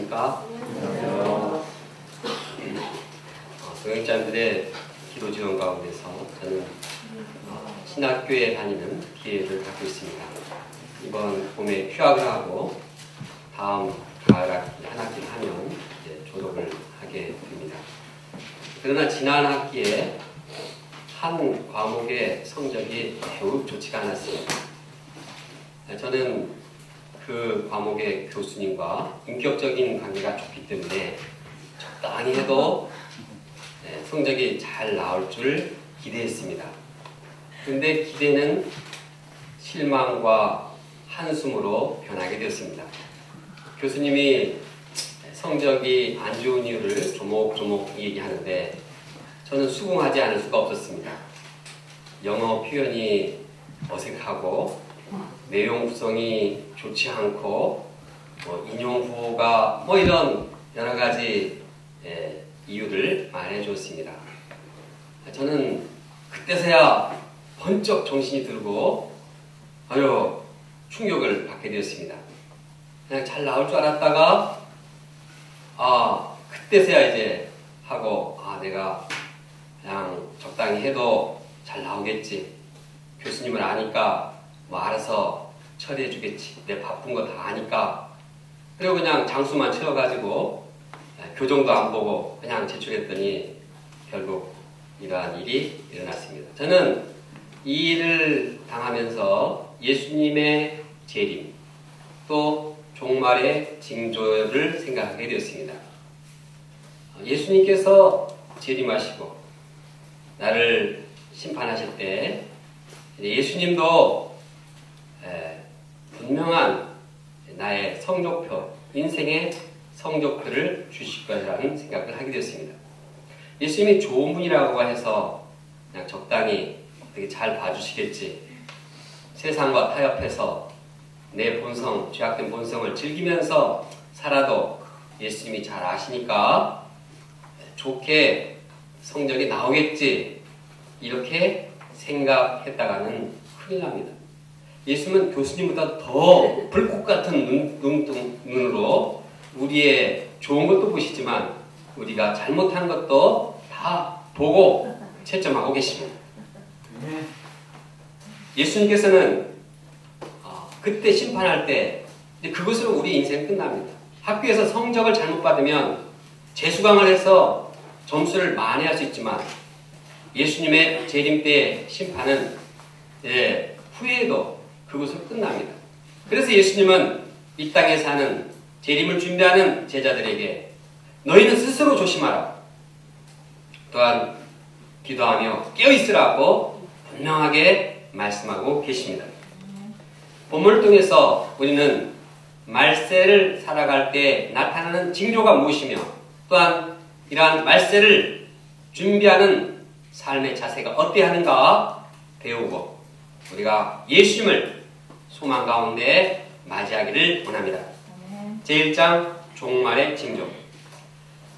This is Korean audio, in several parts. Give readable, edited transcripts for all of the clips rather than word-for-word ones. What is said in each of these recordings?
안녕하십니까? 안녕하세요. 동역자님들의 기도 지원 가운데서 저는 신학교에 다니는 기회를 갖고 있습니다. 이번 봄에 휴학을 하고 다음 가을 학기 한 학기를 하면 이제 졸업을 하게 됩니다. 그러나 지난 학기에 한 과목의 성적이 매우 좋지가 않았습니다. 저는 그 과목의 교수님과 인격적인 관계가 좋기 때문에 적당히 해도 성적이 잘 나올 줄 기대했습니다. 그런데 기대는 실망과 한숨으로 변하게 되었습니다. 교수님이 성적이 안 좋은 이유를 조목조목 얘기하는데 저는 수긍하지 않을 수가 없었습니다. 영어 표현이 어색하고 내용 구성이 좋지 않고 인용 구호가 이런 여러 가지 이유를 말해 주었습니다. 저는 그때서야 번쩍 정신이 들고 아주 충격을 받게 되었습니다. 그냥 잘 나올 줄 알았다가 그때서야 이제 하고 내가 그냥 적당히 해도 잘 나오겠지. 교수님을 아니까 알아서 처리해 주겠지. 내 바쁜 거 다 아니까. 그리고 그냥 장수만 채워가지고 교정도 안 보고 그냥 제출했더니 결국 이러한 일이 일어났습니다. 저는 이 일을 당하면서 예수님의 재림 또 종말의 징조를 생각하게 되었습니다. 예수님께서 재림하시고 나를 심판하실 때 예수님도 분명한 나의 성적표, 인생의 성적표를 주실 거라는 생각을 하게 되었습니다. 예수님이 좋은 분이라고 해서 그냥 적당히 되게 잘 봐주시겠지. 세상과 타협해서 내 본성, 죄악된 본성을 즐기면서 살아도 예수님이 잘 아시니까 좋게 성적이 나오겠지. 이렇게 생각했다가는 큰일 납니다. 예수님은 교수님보다 더 불꽃 같은 눈으로 우리의 좋은 것도 보시지만 우리가 잘못한 것도 다 보고 채점하고 계십니다. 예수님께서는 그때 심판할 때 그것으로 우리 인생 끝납니다. 학교에서 성적을 잘못 받으면 재수강을 해서 점수를 만회할 수 있지만 예수님의 재림 때의 심판은 후회도 그것으로 끝납니다. 그래서 예수님은 이 땅에 사는 재림을 준비하는 제자들에게 너희는 스스로 조심하라. 또한 기도하며 깨어있으라고 분명하게 말씀하고 계십니다. 본문을 통해서 우리는 말세를 살아갈 때 나타나는 징조가 무엇이며 또한 이러한 말세를 준비하는 삶의 자세가 어때야 하는가 배우고 우리가 예수님을 소망 가운데 맞이하기를 원합니다. 제1장 종말의 징조.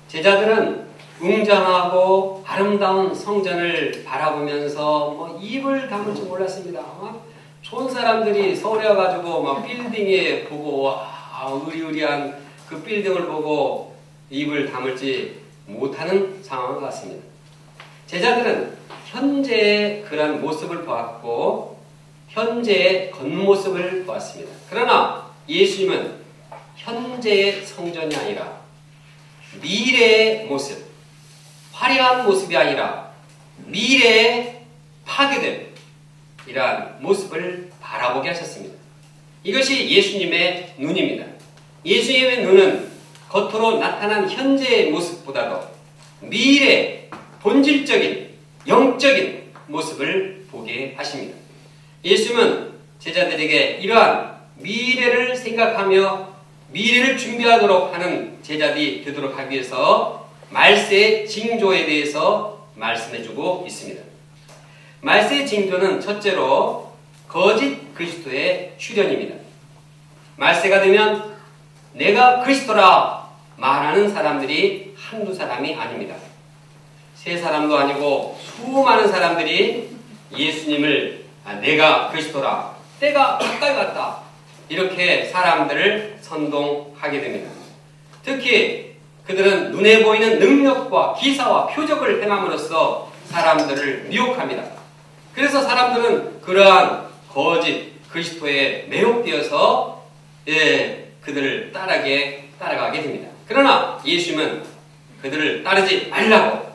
제자들은 웅장하고 아름다운 성전을 바라보면서 입을 다물 줄 몰랐습니다. 좋은 사람들이 서울에 와가지고 빌딩에 보고 의리의리한 그 빌딩을 보고 입을 다물지 못하는 상황 같습니다. 제자들은 현재의 그런 모습을 보았고 현재의 겉모습을 보았습니다. 그러나 예수님은 현재의 성전이 아니라 미래의 모습, 화려한 모습이 아니라 미래의 파괴됨 이러한 모습을 바라보게 하셨습니다. 이것이 예수님의 눈입니다. 예수님의 눈은 겉으로 나타난 현재의 모습보다도 미래, 본질적인, 영적인 모습을 보게 하십니다. 예수님은 제자들에게 이러한 미래를 생각하며 미래를 준비하도록 하는 제자들이 되도록 하기 위해서 말세의 징조에 대해서 말씀해주고 있습니다. 말세의 징조는 첫째로 거짓 그리스도의 출현입니다. 말세가 되면 내가 그리스도라 말하는 사람들이 한두 사람이 아닙니다. 세 사람도 아니고 수많은 사람들이 예수님을 내가 그리스도라, 때가 가까이 왔다 이렇게 사람들을 선동하게 됩니다. 특히 그들은 눈에 보이는 능력과 기사와 표적을 행함으로써 사람들을 미혹합니다. 그래서 사람들은 그러한 거짓 그리스도에 매혹되어서 그들을 따라가게 됩니다. 그러나 예수님은 그들을 따르지 말라고,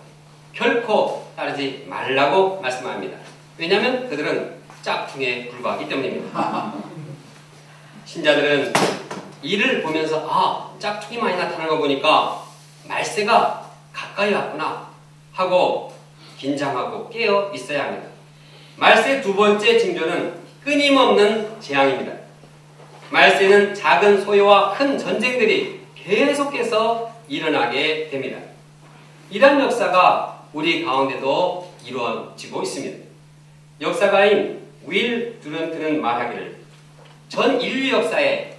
결코 따르지 말라고 말씀합니다. 왜냐하면 그들은 짝퉁에 불과하기 때문입니다. 신자들은 이를 보면서 짝퉁이 많이 나타나는 거 보니까 말세가 가까이 왔구나 하고 긴장하고 깨어 있어야 합니다. 말세의 두 번째 징조는 끊임없는 재앙입니다. 말세는 작은 소요와 큰 전쟁들이 계속해서 일어나게 됩니다. 이런 역사가 우리 가운데도 이루어지고 있습니다. 역사가인 윌 두런트는 말하기를 전 인류 역사에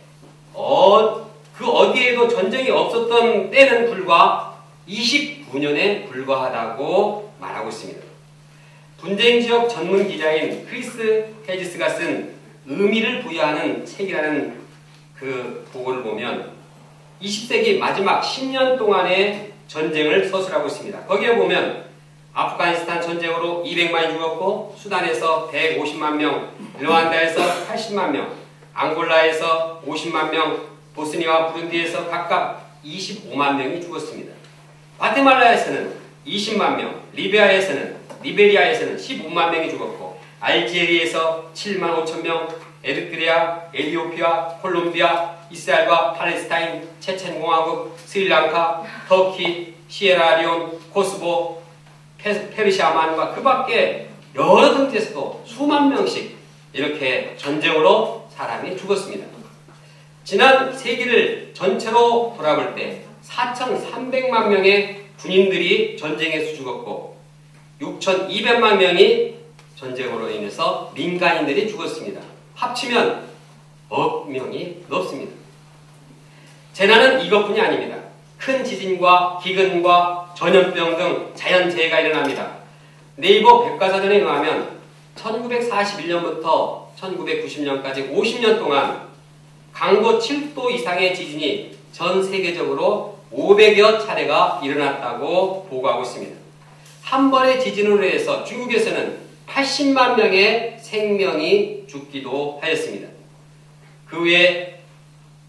그 어디에도 전쟁이 없었던 때는 불과 29년에 불과하다고 말하고 있습니다. 분쟁지역 전문 기자인 크리스 헤지스가 쓴 의미를 부여하는 책이라는 그 부고를 보면 20세기 마지막 10년 동안의 전쟁을 서술하고 있습니다. 거기에 보면 아프가니스탄 전쟁으로 200만이 죽었고, 수단에서 150만 명, 르완다에서 80만 명, 앙골라에서 50만 명, 보스니아와 부룬디에서 각각 25만 명이 죽었습니다. 과테말라에서는 20만 명, 리베리아에서는 15만 명이 죽었고, 알제리에서 7만 5천 명, 에리트레아, 에티오피아, 콜롬비아, 이스라엘과 팔레스타인, 체첸공화국, 스리랑카, 터키, 시에라리온, 코스보, 페르시아만과 그 밖에 여러 등지에서도 수만 명씩 이렇게 전쟁으로 사람이 죽었습니다. 지난 세기를 전체로 돌아볼 때 4,300만 명의 군인들이 전쟁에서 죽었고 6,200만 명이 전쟁으로 인해서 민간인들이 죽었습니다. 합치면 억 명이 넘습니다. 재난은 이것뿐이 아닙니다. 큰 지진과 기근과 전염병 등 자연재해가 일어납니다. 네이버 백과사전에 의하면 1941년부터 1990년까지 50년 동안 강도 7도 이상의 지진이 전 세계적으로 500여 차례가 일어났다고 보고하고 있습니다. 한 번의 지진으로 인해서 중국에서는 80만 명의 생명이 죽기도 하였습니다. 그 외에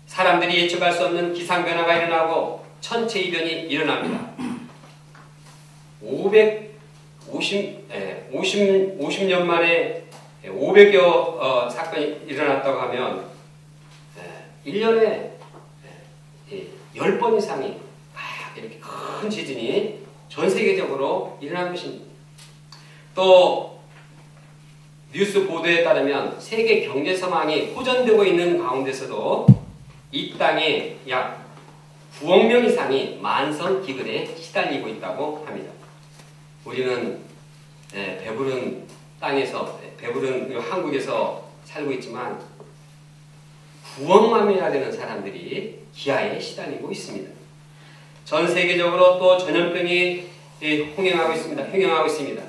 사람들이 예측할 수 없는 기상변화가 일어나고 천체이변이 일어납니다. 50년 만에 500여 사건이 일어났다고 하면 1년에 10번 이상이 이렇게 큰 지진이 전 세계적으로 일어난 것입니다. 또 뉴스 보도에 따르면 세계 경제 상황이 호전되고 있는 가운데서도 이 땅에 약 9억 명 이상이 만성 기근에 시달리고 있다고 합니다. 우리는 배부른 땅에서, 배부른 한국에서 살고 있지만 9억만 명이나 되는 사람들이 기아에 시달리고 있습니다. 전 세계적으로 또 전염병이 흥행하고 있습니다.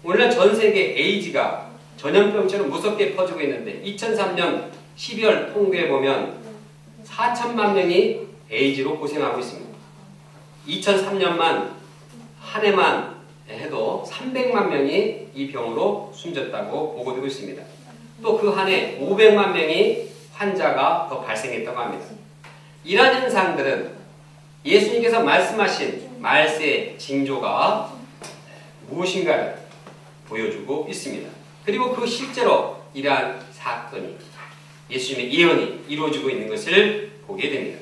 오늘날 전 세계 에이즈가 전염병처럼 무섭게 퍼지고 있는데 2003년 12월 통계에 보면 4천만 명이 에이즈로 고생하고 있습니다. 2003년만 한 해만 해도 300만 명이 이 병으로 숨졌다고 보고되고 있습니다. 또 그 한 해 500만 명이 환자가 더 발생했다고 합니다. 이러한 현상들은 예수님께서 말씀하신 말세의 징조가 무엇인가를 보여주고 있습니다. 그리고 그 실제로 이러한 사건이 예수님의 예언이 이루어지고 있는 것을 보게 됩니다.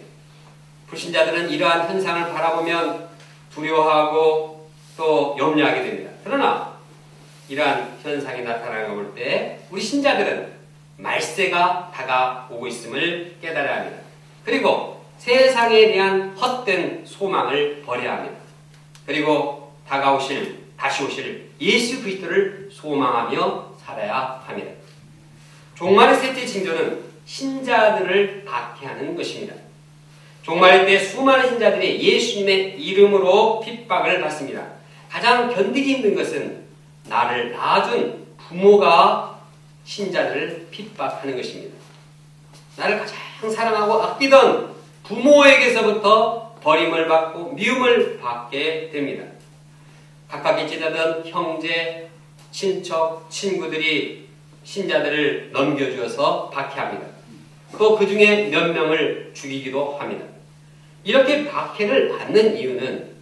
불신자들은 이러한 현상을 바라보면 두려워하고 또 염려하게 됩니다. 그러나 이러한 현상이 나타나는 걸 볼 때 우리 신자들은 말세가 다가오고 있음을 깨달아야 합니다. 그리고 세상에 대한 헛된 소망을 버려야 합니다. 그리고 다시 오실 예수 그리스도를 소망하며 살아야 합니다. 종말의 셋째 징조는 신자들을 박해하는 것입니다. 종말의 때 수많은 신자들이 예수님의 이름으로 핍박을 받습니다. 가장 견디기 힘든 것은 나를 낳아준 부모가 신자들을 핍박하는 것입니다. 나를 가장 사랑하고 아끼던 부모에게서부터 버림을 받고 미움을 받게 됩니다. 가깝게 지내던 형제, 친척, 친구들이 신자들을 넘겨주어서 박해합니다. 또 그 중에 몇 명을 죽이기도 합니다. 이렇게 박해를 받는 이유는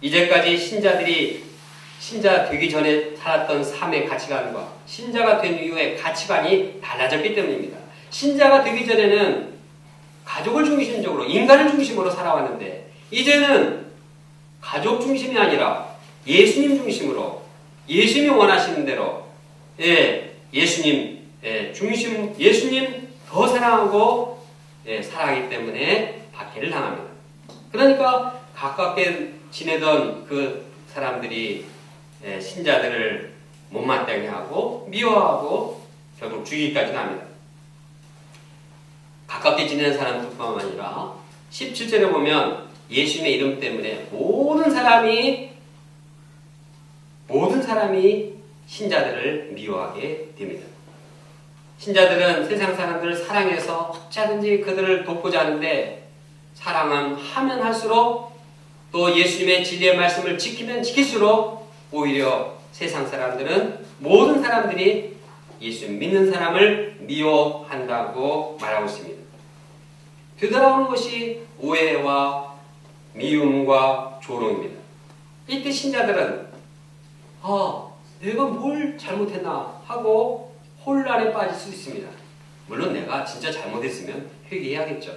이제까지 신자들이 신자 되기 전에 살았던 삶의 가치관과 신자가 된 이후의 가치관이 달라졌기 때문입니다. 신자가 되기 전에는 가족을 중심적으로, 인간을 중심으로 살아왔는데 이제는 가족 중심이 아니라 예수님 중심으로, 예수님이 원하시는 대로, 예수님 중심, 예수님 더 사랑하고 살아가기 때문에 박해를 당합니다. 그러니까 가깝게 지내던 그 사람들이 신자들을 못마땅해 하고 미워하고 결국 죽이기까지 합니다. 가깝게 지내는 사람들뿐만 아니라 17절에 보면 예수님의 이름 때문에 모든 사람이 신자들을 미워하게 됩니다. 신자들은 세상 사람들을 사랑해서 어찌하든지 그들을 돕고자 하는데 사랑은 하면 할수록 또 예수님의 진리의 말씀을 지키면 지킬수록 오히려 세상 사람들은 모든 사람들이 예수 믿는 사람을 미워한다고 말하고 있습니다. 되돌아오는 것이 오해와 미움과 조롱입니다. 이때 신자들은 내가 뭘 잘못했나 하고 혼란에 빠질 수 있습니다. 물론 내가 진짜 잘못했으면 회개해야겠죠.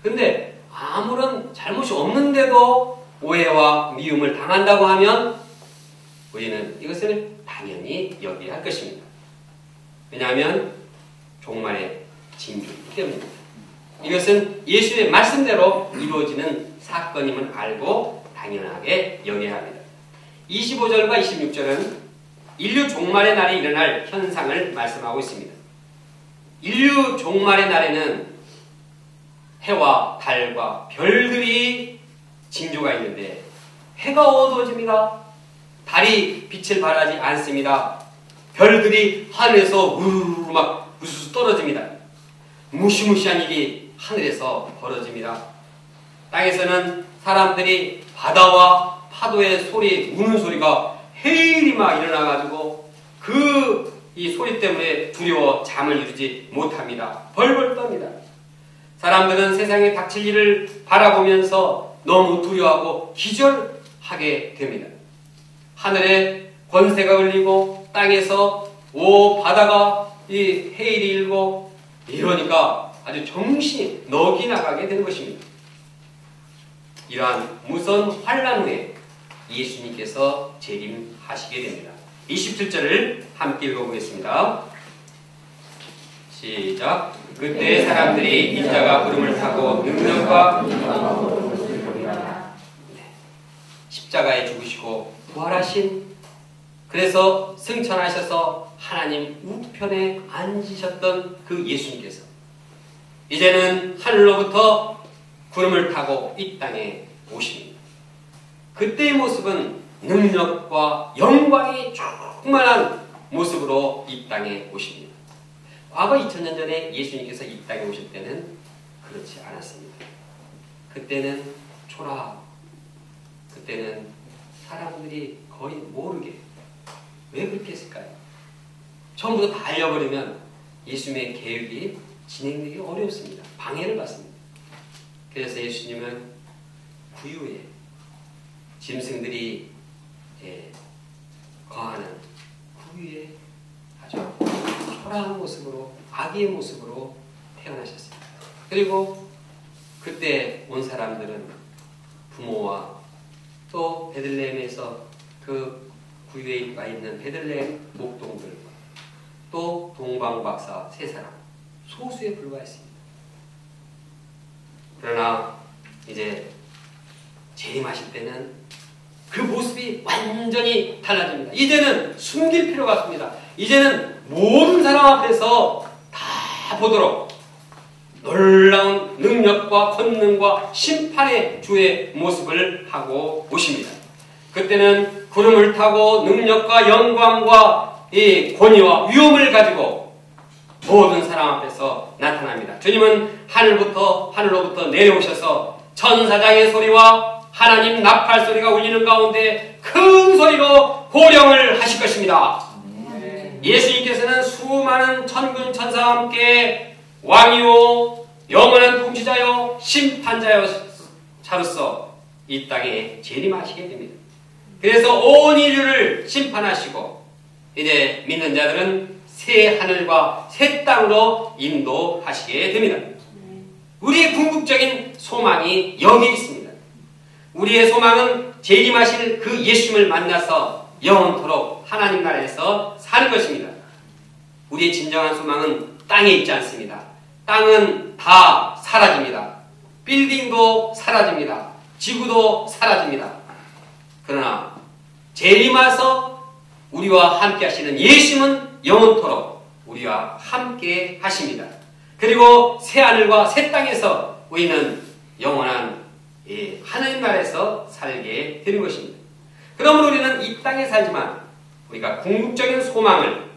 근데 아무런 잘못이 없는데도 오해와 미움을 당한다고 하면 우리는 이것을 당연히 여겨야 할 것입니다. 왜냐하면 종말의 징조이기 때문입니다. 이것은 예수의 말씀대로 이루어지는 사건임을 알고 당연하게 여겨야 합니다. 25절과 26절은 인류 종말의 날이 일어날 현상을 말씀하고 있습니다. 인류 종말의 날에는 해와 달과 별들이 징조가 있는데 해가 어두워집니다. 달이 빛을 발하지 않습니다. 별들이 하늘에서 우르르 막 우수수 떨어집니다. 무시무시한 일이 하늘에서 벌어집니다. 땅에서는 사람들이 바다와 파도의 소리, 우는 소리가 해일이 막 일어나가지고 이 소리 때문에 두려워 잠을 이루지 못합니다. 벌벌 떱니다. 사람들은 세상에 닥칠 일을 바라보면서 너무 두려워하고 기절하게 됩니다. 하늘에 권세가 울리고 땅에서 바다가 이 해일이 일고 이러니까 아주 정신이 넋이 나가게 되는 것입니다. 이러한 무서운 환난 후에 예수님께서 재림하시게 됩니다. 27절을 함께 읽어보겠습니다. 시작. 그때 사람들이 인자가 구름을 타고 능력과 십자가에 죽으시고 부활하신, 그래서 승천하셔서 하나님 우편에 앉으셨던 그 예수님께서 이제는 하늘로부터 구름을 타고 이 땅에 오십니다. 그때의 모습은 능력과 영광이 충만한 모습으로 이 땅에 오십니다. 과거 2000년 전에 예수님께서 이 땅에 오실 때는 그렇지 않았습니다. 그때는 초라하고 그때는 사람들이 거의 모르게, 왜 그렇게 했을까요? 처음부터 다 알려버리면 예수님의 계획이 진행되기 어렵습니다. 방해를 받습니다. 그래서 예수님은 구유에 짐승들이 거하는 구유에 아주 초라한 모습으로, 아기의 모습으로 태어나셨습니다. 그리고 그때 온 사람들은 부모와 또 베들레헴에서 그 구유에 와 있는 베들레헴 목동들과 또 동방박사 세 사람, 소수에 불과했습니다. 그러나 이제 재림하실 때는 그 모습이 완전히 달라집니다. 이제는 숨길 필요가 없습니다. 이제는 모든 사람 앞에서 다 보도록 놀라운 능력과 권능과 심판의 주의 모습을 하고 오십니다. 그때는 구름을 타고 능력과 영광과 이 권위와 위엄을 가지고 모든 사람 앞에서 나타납니다. 주님은 하늘로부터 내려오셔서 천사장의 소리와 하나님 나팔 소리가 울리는 가운데 큰 소리로 호령을 하실 것입니다. 예수님께서는 수많은 천군 천사와 함께 왕이요 영원한 통치자요 심판자로서 이 땅에 재림하시게 됩니다. 그래서 온 인류를 심판하시고 이제 믿는 자들은 새 하늘과 새 땅으로 인도하시게 됩니다. 우리의 궁극적인 소망이 여기 있습니다. 우리의 소망은 재림하실 그 예수님을 만나서 영원토록 하나님 나라에서 사는 것입니다. 우리의 진정한 소망은 땅에 있지 않습니다. 땅은 다 사라집니다. 빌딩도 사라집니다. 지구도 사라집니다. 그러나 재림하서 우리와 함께 하시는 예수님은 영원토록 우리와 함께 하십니다. 그리고 새 하늘과 새 땅에서 우리는 영원한 하나님 나라에서 살게 되는 것입니다. 그러므로 우리는 이 땅에 살지만 우리가 궁극적인 소망을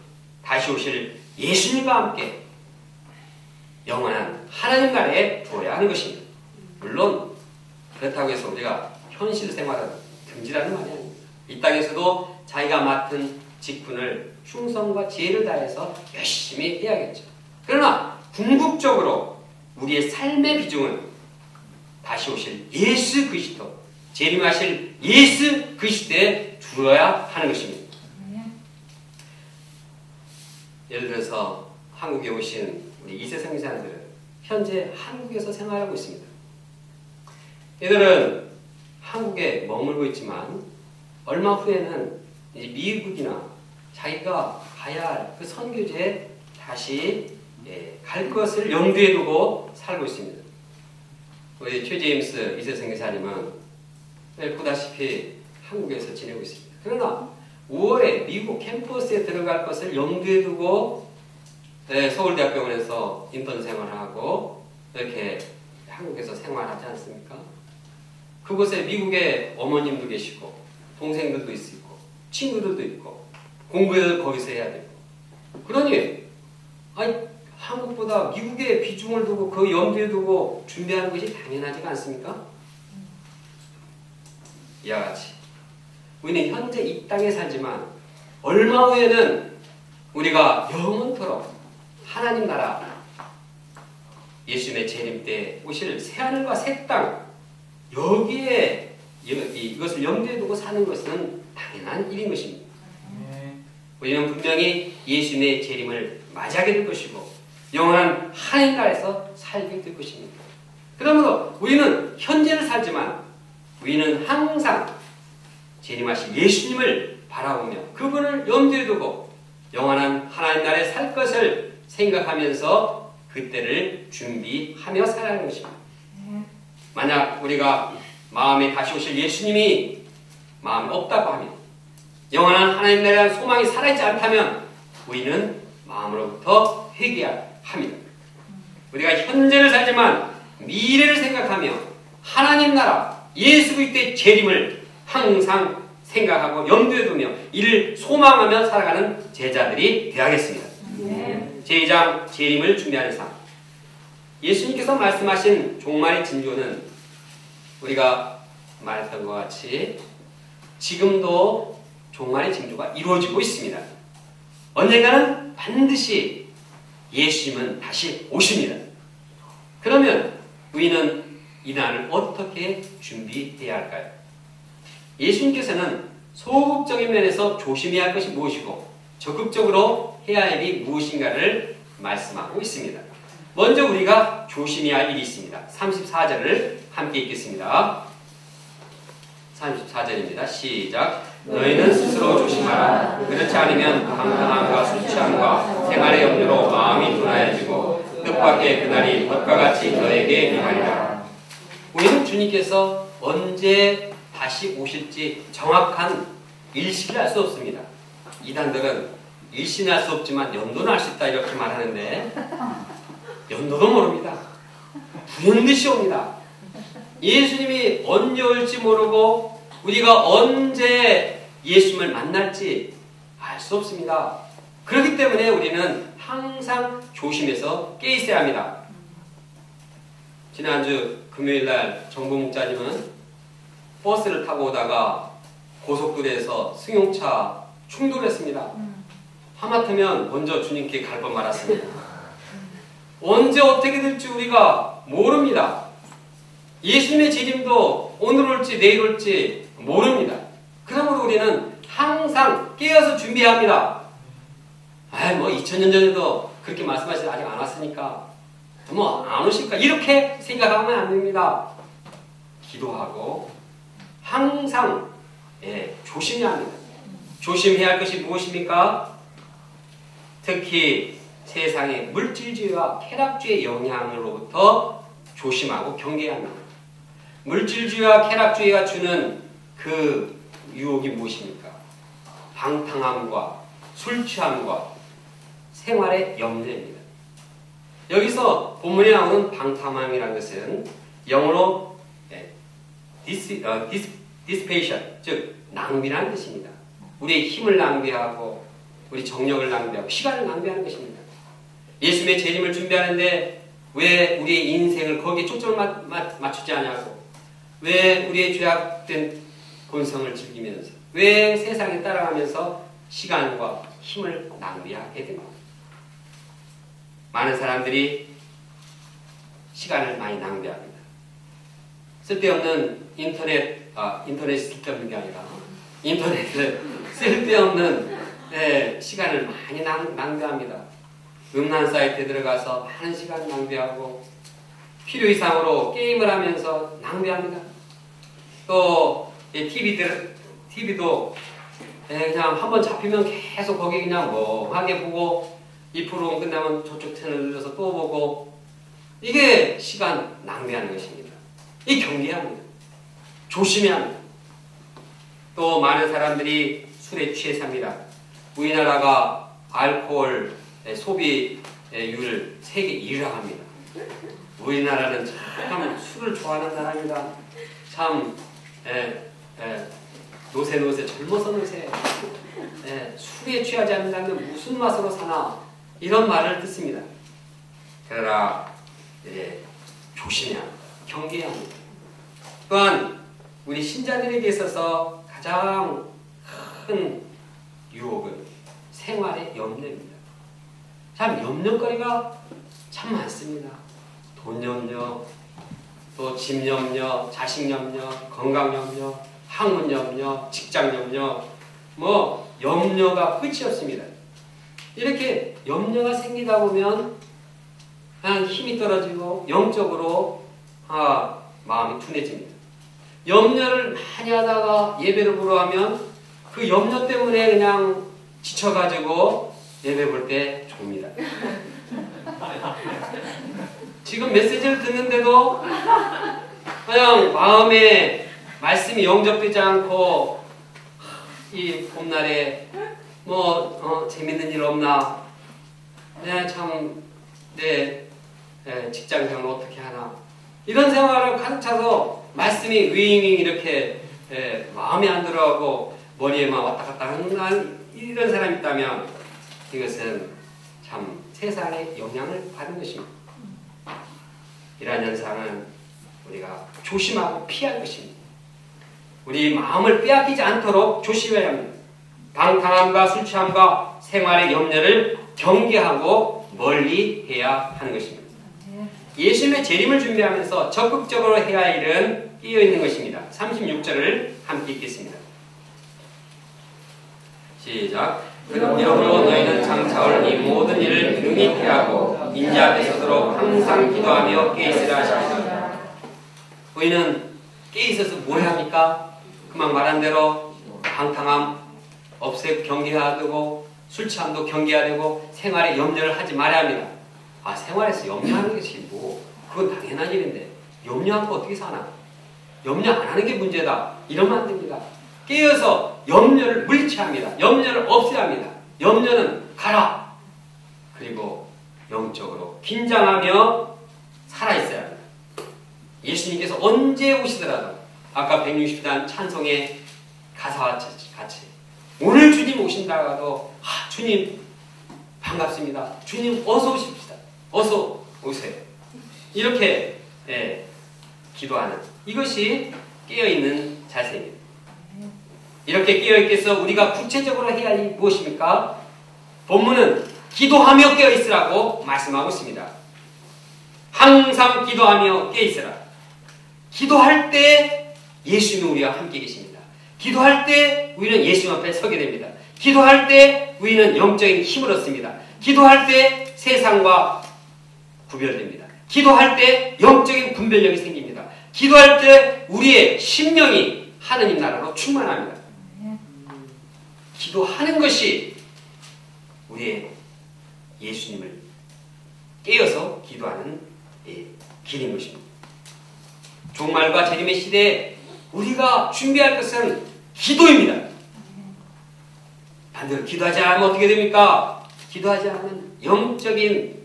다시 오실 예수님과 함께 영원한 하나님 나라에 두어야 하는 것입니다. 물론 그렇다고 해서 우리가 현실 생활을 금지라는 말이 아닙니다. 이 땅에서도 자기가 맡은 직분을 충성과 지혜를 다해서 열심히 해야겠죠. 그러나 궁극적으로 우리의 삶의 비중은 다시 오실 예수 그리스도, 재림하실 예수 그리스도에 두어야 하는 것입니다. 예를 들어서 한국에 오신 우리 2세 성교사님들은 현재 한국에서 생활하고 있습니다. 이들은 한국에 머물고 있지만 얼마 후에는 이제 미국이나 자기가 가야 할 그 선교지에 다시 갈 것을 염두에 두고 살고 있습니다. 우리 최제임스 2세 선교사님은 보다시피 한국에서 지내고 있습니다. 그러나 5월에 미국 캠퍼스에 들어갈 것을 염두에 두고 서울대학병원에서 인턴 생활하고 이렇게 한국에서 생활하지 않습니까? 그곳에 미국에 어머님도 계시고 동생들도 있고 친구들도 있고 공부를 거기서 해야 되고 그러니 한국보다 미국에 비중을 두고 그 염두에 두고 준비하는 것이 당연하지가 않습니까? 이와 같이 우리는 현재 이 땅에 살지만 얼마 후에는 우리가 영원토록 하나님 나라 예수님의 재림 때 오실 새하늘과 새 땅 여기에 이것을 염두에 두고 사는 것은 당연한 일인 것입니다. 우리는 분명히 예수님의 재림을 맞이하게 될 것이고 영원한 하나님 나라에서 살게 될 것입니다. 그러므로 우리는 현재를 살지만 우리는 항상 재림하신 예수님을 바라보며 그분을 염두에 두고 영원한 하나님 나라에 살 것을 생각하면서 그때를 준비하며 살아가는 것입니다. 만약 우리가 마음에 다시 오실 예수님이 마음에 없다고 하면 영원한 하나님 나라에 대한 소망이 살아있지 않다면 우리는 마음으로부터 회개해야 합니다. 우리가 현재를 살지만 미래를 생각하며 하나님 나라 예수 그리스도의 재림을 항상 생각하고 염두에 두며 이를 소망하며 살아가는 제자들이 되어야겠습니다. 제2장 재림을 준비하는 삶. 예수님께서 말씀하신 종말의 징조는 우리가 말했던 것 같이 지금도 종말의 징조가 이루어지고 있습니다. 언젠가는 반드시 예수님은 다시 오십니다. 그러면 우리는 이 날을 어떻게 준비해야 할까요? 예수님께서는 소극적인 면에서 조심해야 할 것이 무엇이고 적극적으로 해야 할 일이 무엇인가를 말씀하고 있습니다. 먼저 우리가 조심해야 할 일이 있습니다. 34절을 함께 읽겠습니다. 34절입니다. 시작. 너희는 스스로 조심하라. 그렇지 않으면 방탕함과 술취함과 생활의 염려로 마음이 둔하여지고 뜻밖의 그날이 덫과 같이 너에게 임하리라. 우리는 주님께서 언제 다시 오실지 정확한 일시를 알 수 없습니다. 이단들은 일시는 알 수 없지만 연도는 알 수 있다 이렇게 말하는데 연도도 모릅니다. 불현듯이 옵니다. 예수님이 언제 올지 모르고 우리가 언제 예수님을 만날지 알 수 없습니다. 그렇기 때문에 우리는 항상 조심해서 깨 있어야 합니다. 지난주 금요일날 정부 목사님은 버스를 타고 오다가 고속도로에서 승용차 충돌했습니다. 하마터면 먼저 주님께 갈 뻔 말았습니다. 언제 어떻게 될지 우리가 모릅니다. 예수님의 재림도 오늘 올지 내일 올지 모릅니다. 그러므로 우리는 항상 깨어서 준비합니다. 뭐 2000년 전에도 그렇게 말씀하시지 아직 안 왔으니까 뭐 안 오실까 이렇게 생각하면 안 됩니다. 기도하고 항상 조심해야 합니다. 조심해야 할 것이 무엇입니까? 특히 세상의 물질주의와 쾌락주의의 영향으로부터 조심하고 경계해야 합니다. 물질주의와 쾌락주의가 주는 그 유혹이 무엇입니까? 방탕함과 술 취함과 생활의 염려입니다. 여기서 본문에 나오는 방탕함이라는 것은 영어로 dissipation, 즉 낭비라는 뜻입니다. 우리의 힘을 낭비하고 우리 정력을 낭비하고 시간을 낭비하는 것입니다. 예수님의 재림을 준비하는데 왜 우리의 인생을 거기에 초점을 맞추지 않냐고, 왜 우리의 죄악된 본성을 즐기면서, 왜 세상에 따라가면서 시간과 힘을 낭비하게 됩니다. 많은 사람들이 시간을 많이 낭비합니다. 쓸데없는 인터넷 쓸데없는 게 아니라 인터넷을 쓸데없는 시간을 많이 낭비합니다. 음란 사이트에 들어가서 많은 시간을 낭비하고 필요 이상으로 게임을 하면서 낭비합니다. 또 TV도 그냥 한번 잡히면 계속 거기 그냥 멍하게 보고 이 프로그램 끝나면 저쪽 채널 눌러서 또 보고, 이게 시간 낭비하는 것입니다. 이 경계해야 합니다. 조심해야 합니다. 또 많은 사람들이 술에 취해 삽니다. 우리나라가 알코올 소비율 세계 1위라고 합니다. 우리나라는 참 술을 좋아하는 나라입니다. 참 노세 젊어서 노세, 술에 취하지 않는다면 무슨 맛으로 사나, 이런 말을 듣습니다. 그러나 조심해야 합니다. 경계해야 합니다. 또한 우리 신자들에게 있어서 가장 큰 유혹은 생활의 염려입니다. 참 염려거리가 참 많습니다. 돈 염려, 또 집 염려, 자식 염려, 건강 염려, 학문 염려, 직장 염려, 염려가 끝이 없습니다. 이렇게 염려가 생기다 보면 그냥 힘이 떨어지고 영적으로 마음이 둔해집니다. 염려를 많이 하다가 예배를 보러 하면 그 염려 때문에 그냥 지쳐가지고 예배 볼 때 좁니다. 지금 메시지를 듣는데도 그냥 마음에 말씀이 영접되지 않고, 이 봄날에 재밌는 일 없나, 내 직장 생활을 어떻게 하나, 이런 생활을 가득 차서 말씀이 윙윙 이렇게 마음에 안 들어가고 머리에만 왔다 갔다 하는 이런 사람이 있다면 이것은 참 세상의 영향을 받은 것입니다. 이러한 현상은 우리가 조심하고 피할 것입니다. 우리 마음을 빼앗기지 않도록 조심해야 합니다. 방탕함과 술 취함과 생활의 염려를 경계하고 멀리 해야 하는 것입니다. 예수님의 재림을 준비하면서 적극적으로 해야 할 일은 끼어 있는 것입니다. 36절을 함께 읽겠습니다. 시작. 이러므로 너희는 장차 올 이 모든 일을 능히 피하고 인자 앞에 서도록 항상 기도하며 깨 있으라 하십니다. 우리는 깨 있어서 뭘 합니까? 그만 말한 대로 방탕함 없애고 경계해야 되고, 술 취함도 경계해야 되고, 생활에 염려를 하지 말아야 합니다. 생활에서 염려하는 것이 그건 당연한 일인데 염려하고 어떻게 사나? 염려 안 하는 게 문제다, 이러면 안 됩니다. 깨어서 염려를 물리치합니다. 염려를 없애야 합니다. 염려는 가라. 그리고 영적으로 긴장하며 살아있어야 합니다. 예수님께서 언제 오시더라도 아까 160단 찬송의 가사와 같이 오늘 주님 오신다가도 주님 반갑습니다. 주님 어서 오십시다. 어서 오세요. 이렇게 기도하는 이것이 깨어있는 자세입니다. 이렇게 깨어있겠어 우리가 구체적으로 해야 할 일이 무엇입니까? 본문은 기도하며 깨어있으라고 말씀하고 있습니다. 항상 기도하며 깨어있으라. 기도할 때 예수님은 우리와 함께 계십니다. 기도할 때 우리는 예수님 앞에 서게 됩니다. 기도할 때 우리는 영적인 힘을 얻습니다. 기도할 때 세상과 구별됩니다. 기도할 때 영적인 분별력이 생깁니다. 기도할 때 우리의 심령이 하느님 나라로 충만합니다. 기도하는 것이 우리의 예수님을 깨어서 기도하는 길인 것입니다. 종말과 재림의 시대에 우리가 준비할 것은 기도입니다. 반대로 기도하지 않으면 어떻게 됩니까? 기도하지 않으면 영적인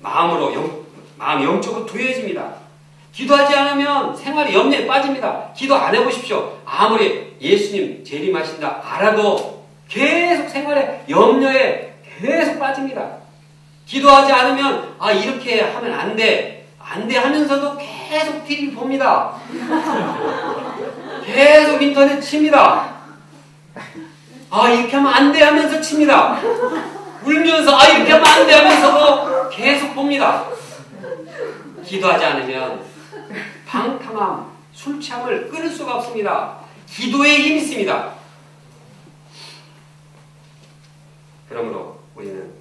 마음이 영적으로 두려워집니다. 기도하지 않으면 생활이 염려에 빠집니다. 기도 안 해보십시오. 아무리 예수님 재림하신다 알아도 계속 생활에 염려에 계속 빠집니다. 기도하지 않으면 이렇게 하면 안 돼 하면서도 계속 TV 봅니다. 계속 인터넷 칩니다. 이렇게 하면 안 돼 하면서 칩니다. 울면서 이렇게 하면 안 돼 하면서도 계속 봅니다. 기도하지 않으면 방탕함, 술 취함을 끊을 수가 없습니다. 기도에 힘이 있습니다. 그러므로 우리는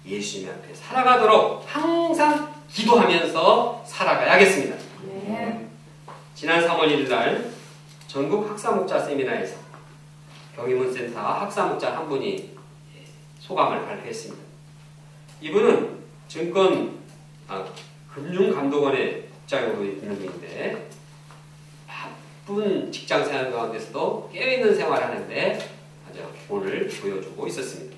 예수님 앞에 살아가도록 항상 기도하면서 살아가야겠습니다. 지난 3월 1일 날 전국 학사목자 세미나에서 경희문센터 학사목자 한 분이 소감을 발표했습니다. 이분은 금융감독원의 국장으로 있는 분인데 바쁜 직장생활 가운데서도 깨어있는 생활을 하는데 아주 본을 보여주고 있었습니다.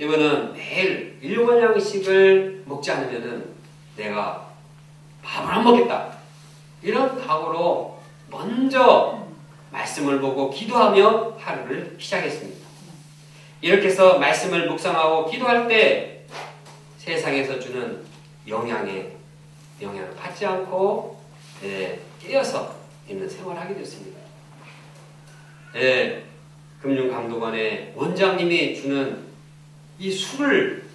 이분은 매일 7번량씩을 먹지 않으면 내가 밥을 안 먹겠다. 이런 각오로 먼저 말씀을 보고 기도하며 하루를 시작했습니다. 이렇게 해서 말씀을 묵상하고 기도할 때 세상에서 주는 영향을 받지 않고 깨어서 있는 생활을 하게 됐습니다. 금융감독원의 원장님이 주는 이 술을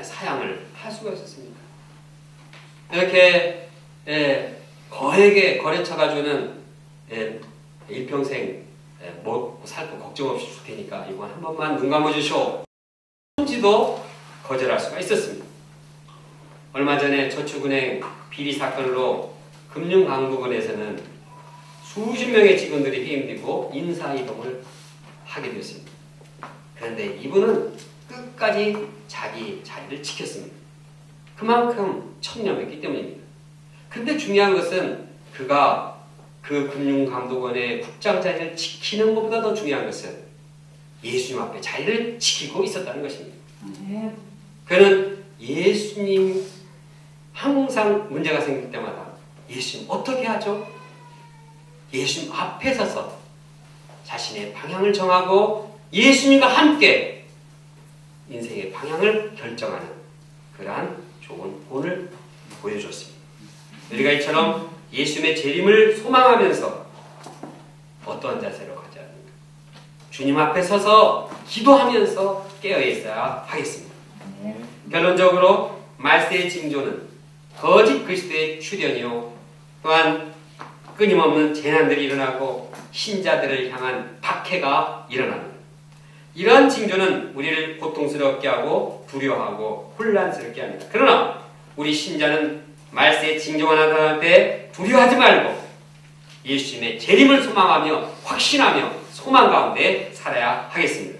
사양을 할 수가 있었습니다. 이렇게 거액의 거래처가 주는 일평생 먹고 살고 걱정 없이 줄 테니까 이건 한 번만 눈 감아주시오. 손지도 거절할 수가 있었습니다. 얼마 전에 저축은행 비리 사건으로 금융감독원에서는 수십 명의 직원들이 해임되고 인사이동을 하게 되었습니다. 그런데 이분은 끝까지 자기 자리를 지켰습니다. 그만큼 청렴했기 때문입니다. 그런데 중요한 것은 그가 그 금융감독원의 국장 자리를 지키는 것보다 더 중요한 것은 예수님 앞에 자리를 지키고 있었다는 것입니다. 그는 예수님 항상 문제가 생길 때마다 예수님 어떻게 하죠? 예수님 앞에 서서 자신의 방향을 정하고 예수님과 함께 인생의 방향을 결정하는 그러한 좋은 본을 보여줬습니다. 우리가 이처럼 예수님의 재림을 소망하면서 어떠한 자세로 가져야 합니까? 주님 앞에 서서 기도하면서 깨어 있어야 하겠습니다. 결론적으로 말세의 징조는 거짓 그리스도의 출현이요 또한 끊임없는 재난들이 일어나고 신자들을 향한 박해가 일어납니다. 이러한 징조는 우리를 고통스럽게 하고 두려워하고 혼란스럽게 합니다. 그러나 우리 신자는 말세의 징조가 나타날 때 두려워하지 말고 예수님의 재림을 소망하며 확신하며 소망 가운데 살아야 하겠습니다.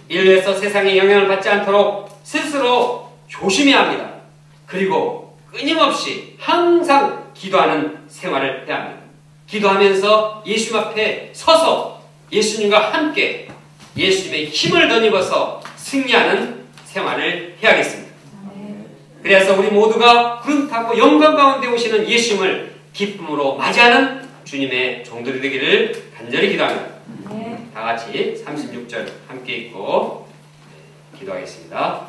이를 위해서 세상의 영향을 받지 않도록 스스로 조심해야 합니다. 그리고 끊임없이 항상 기도하는 생활을 해야 합니다. 기도하면서 예수님 앞에 서서 예수님과 함께 예수님의 힘을 덧입어서 승리하는 생활을 해야겠습니다. 그래서 우리 모두가 구름 타고 영광 가운데 오시는 예수님을 기쁨으로 맞이하는 주님의 종들이 되기를 간절히 기도합니다. 다 같이 36절 함께 읽고 기도하겠습니다.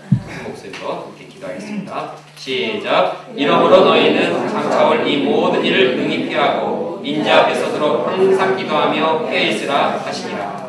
큰 목소리로 함께 기도하겠습니다. 기도하겠습니다. 시작. 이러므로 너희는 장차올 이 모든 일을 능히 피하고 인자 앞에 서도록 항상 기도하며 깨어있으라 하시니라.